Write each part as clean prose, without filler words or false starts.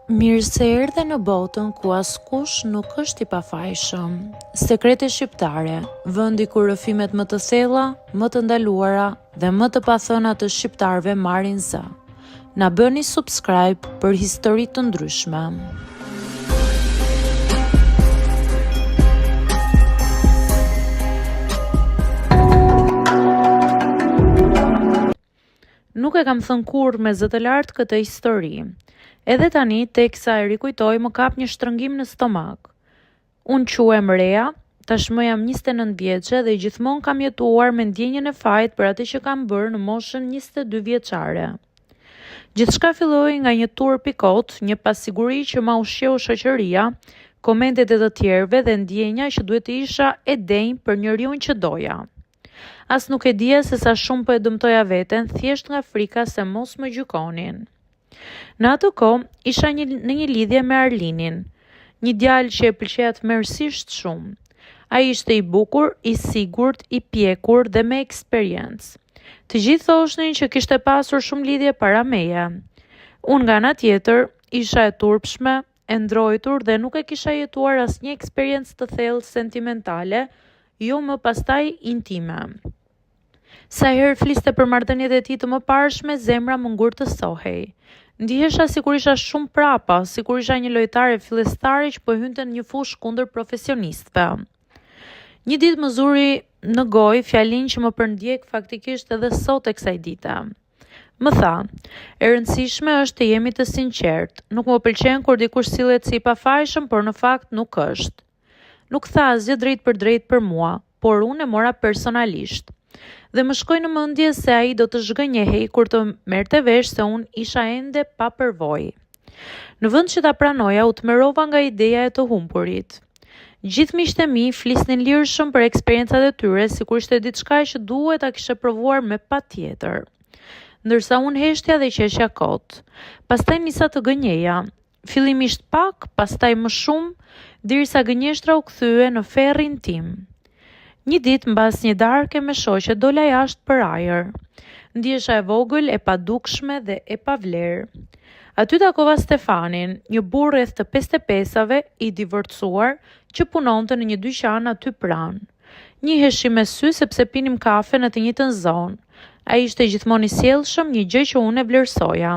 Mirë se erdhe në botën ku askush nuk është i pafajshëm. Sekrete shqiptare, vendi ku rrëfimet më të thella, më të ndaluara dhe më të pathëna të shqiptarëve marrin zë. Na bëni subscribe për histori të ndryshme. Nuk e kam thënë kurrë me zë të lartë këtë histori. Edhe tani, teksa e rikujtoj, më kap një shtrëngim në stomak. Unë quhem Rea, tashmë jam 29 vjeçe dhe gjithmonë kam jetuar me ndjenjën e fajt për atë që kam bërë në moshën 22 vjeçare. Gjithçka filloi nga një turp i kot, një pasiguri që ma ushqeu shoqëria, komentet e të tjerëve dhe ndjenja që duhet të isha e denjë për njeriun që doja. As nuk e dija se sa shumë po e dëmtoja veten, thjesht nga frika se mos më gjykonin. Në atë kohë, isha në një lidhje me Arlinin, një djalë që e pëlqeja tmerrsisht shumë. Ai ishte i bukur, i sigurt, i pjekur dhe me eksperiencë. Të gjithë thoshnin që kishte pasur shumë lidhje para meje. Unë nga ana tjetër, isha e turpshme, e ndrojtur dhe nuk e kisha jetuar asnjë eksperiencë të thellë sentimentale, jo më pastaj intime. Sa herë fliste për marrëdhëniet e tij të mëparshme, zemra më ngurtësohej. Ndihesha sikur isha shumë prapa, sikur isha një lojtare fillestare që po hynte në një fushë kundër profesionistëve. Një ditë më zuri në gojë fjalinë që më përndjek faktikisht edhe sot e kësaj dite. Më tha, e rëndësishme është të jemi të sinqertë. Nuk më pëlqen kur dikush sillet si i pafajshëm, por në fakt nuk është. Nuk tha asgjë drejt për mua, por unë e mora personalisht. Dhe më shkoi në mendje se ai do të zhgënjehej kur të merrte vesh se unë isha ende pa përvojë. Në vend që ta pranoja, u tmerrova nga ideja e të humburit. Gjithë miqtë e mi flisnin lirshëm për eksperiencat e tyre, sikur ishte diçka që duhet ta kishe provuar me patjetër. Ndërsa unë heshtja dhe qeshja kot. Pastaj nisa të gënjeja, fillimisht pak, pastaj më shumë, derisa gënjeshtra u kthye në ferrin tim. Një ditë mbas një darke me shoqe dola jashtë për ajër. Ndihesha e vogël, e padukshme dhe e pavlerë. Aty takova Stefanin, një burrë rreth të 55-ave, i divorcuar, që punonte në një dyqan aty pranë. Njiheshim me sy sepse pinim kafe në të njëjtën zonë. Ai ishte gjithmonë i sjellshëm, një gjë që unë e vlerësoja.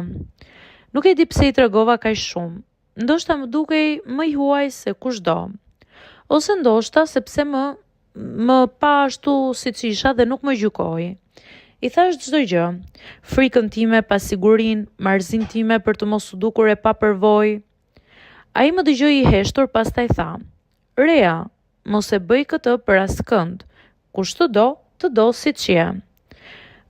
Nuk e di pse i tregova kaq shumë. Ndoshta më dukej më i huaj se kushdo. Ose ndoshta sepse më pa ashtu si që isha dhe nuk më gjykoi. I thash çdo gjë, frikën time, pasigurinë, marrëzinë time për të mos u dukur e pa përvojë. Ai më dëgjoi i heshtur, pastaj tha: "Rea, mos e bëj këtë për askënd. Kush të do siç je."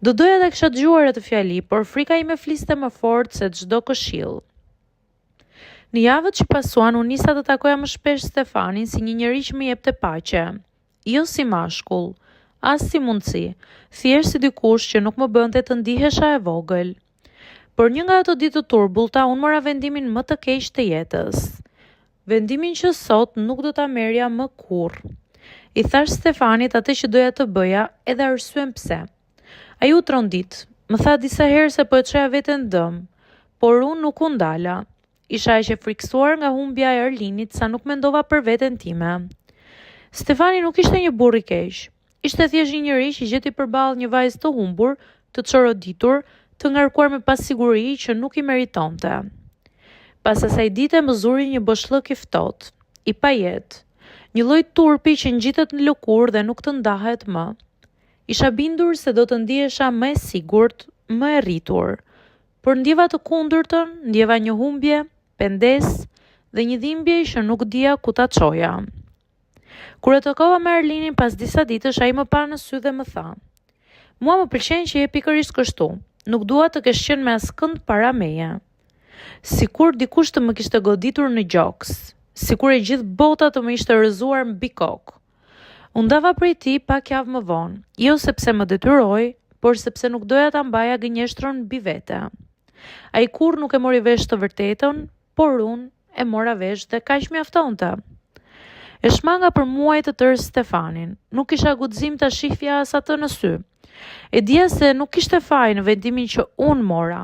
Do doja ta kisha dëgjuar atë fjali, por frika ime fliste më fort se çdo këshill. Në javët që pasuan, unë nisa të takoja më shpesh Stefanin si një njeri që më jepte paqe. Jo si mashkull, as si mundësi, thjesht si dikush që nuk më bënte të ndihesha e vogël. Por një nga ato ditë të turbullta, unë mora vendimin më të keq të jetës. Vendimin që sot nuk do ta merrja më kurrë. I thash Stefanit atë që doja të bëja, edhe arsyen pse. Ai u trondit, më tha disa herë se po e çoja veten dëm, por unë nuk u ndala. Isha aq e friksuar nga humbja e Arlinit sa nuk mendova për veten time. Stefani nuk ishte një burr i keq. Ishte thjesht një njeri që gjeti përballë një vajzë të humbur, të çoroditur, të ngarkuar me pasiguri që nuk i meritonte. Pas asaj dite më zuri një boshllëk i ftohtë, i pajet, një lloj turpi që ngjitet në lëkurë dhe nuk të ndahet më. Isha bindur se do të ndihesha më e sigurt, më e rritur, por ndjeva të kundërtën, ndjeva një humbje, pendes dhe një dhimbje që nuk dija ku ta çoja. Kur e takova me Arlinin pas disa ditësh, ai më pa në sy dhe më tha: "Mua më pëlqen që je pikërisht kështu. Nuk dua të kesh qenë me askënd para meje." Sikur dikush të më kishte goditur në gjoks, sikur e gjithë bota të më ishte rrëzuar mbi kokë. U ndava prej tij pak javë më vonë, jo sepse më detyroi, por sepse nuk doja ta mbaja gënjeshtrën mbi vete. Ai kurrë nuk e mori vesh të vërtetën, por unë e mora vesh dhe kaq mjaftonte. E shmanga për muaj të tërë Stefanin. Nuk kisha guxim ta shihja as atë në sy. E dija se nuk kishte faj në vendimin që unë mora.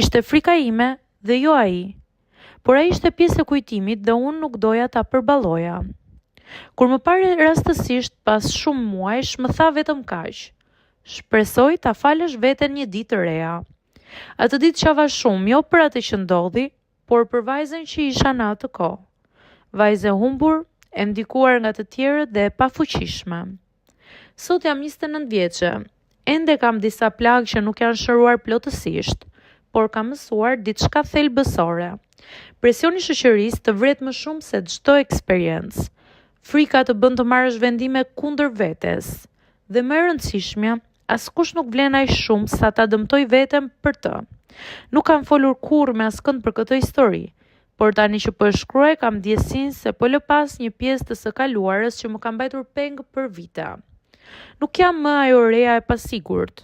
Ishte frika ime dhe jo ai. por ai ishte pjesë e kujtimit dhe unë nuk doja ta përbaloja. Kur më pare rastësisht pas shumë muajsh, më tha vetëm kaq: "Shpresoj ta falësh veten një ditë të reja." Atë ditë qava shumë, jo për atë që ndodhi, por për vajzën që isha në atë kohë. Vajzë e humbur, e ndikuar nga të tjerët dhe e pafuqishme. Sot jam 29 vjeçe. Ende kam disa plagë që nuk janë shëruar plotësisht, por kam mësuar diçka thelbësore. Presioni i shoqërisë të vret më shumë se çdo eksperiencë. Frika të bën të marrësh vendime kundër vetes. Dhe më e rëndësishmja, askush nuk vlen aq shumë sa ta dëmtoj veten për të. Nuk kam folur kurrë me askënd për këtë histori, por tani që po e shkruaj kam ndjesinë se po lë pas një pjesë të së kaluarës që më ka mbajtur peng për vite. Nuk jam më ajo reja e pasigurt.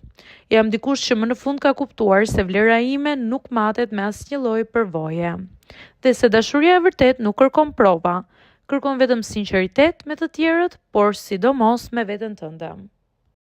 Jam dikush që më në fund ka kuptuar se vlera ime nuk matet me asnjë lloj përvoje. Dhe se dashuria e vërtet nuk kërkon prova, kërkon vetëm sinqeritet me të tjerët, por sidomos me veten tënde.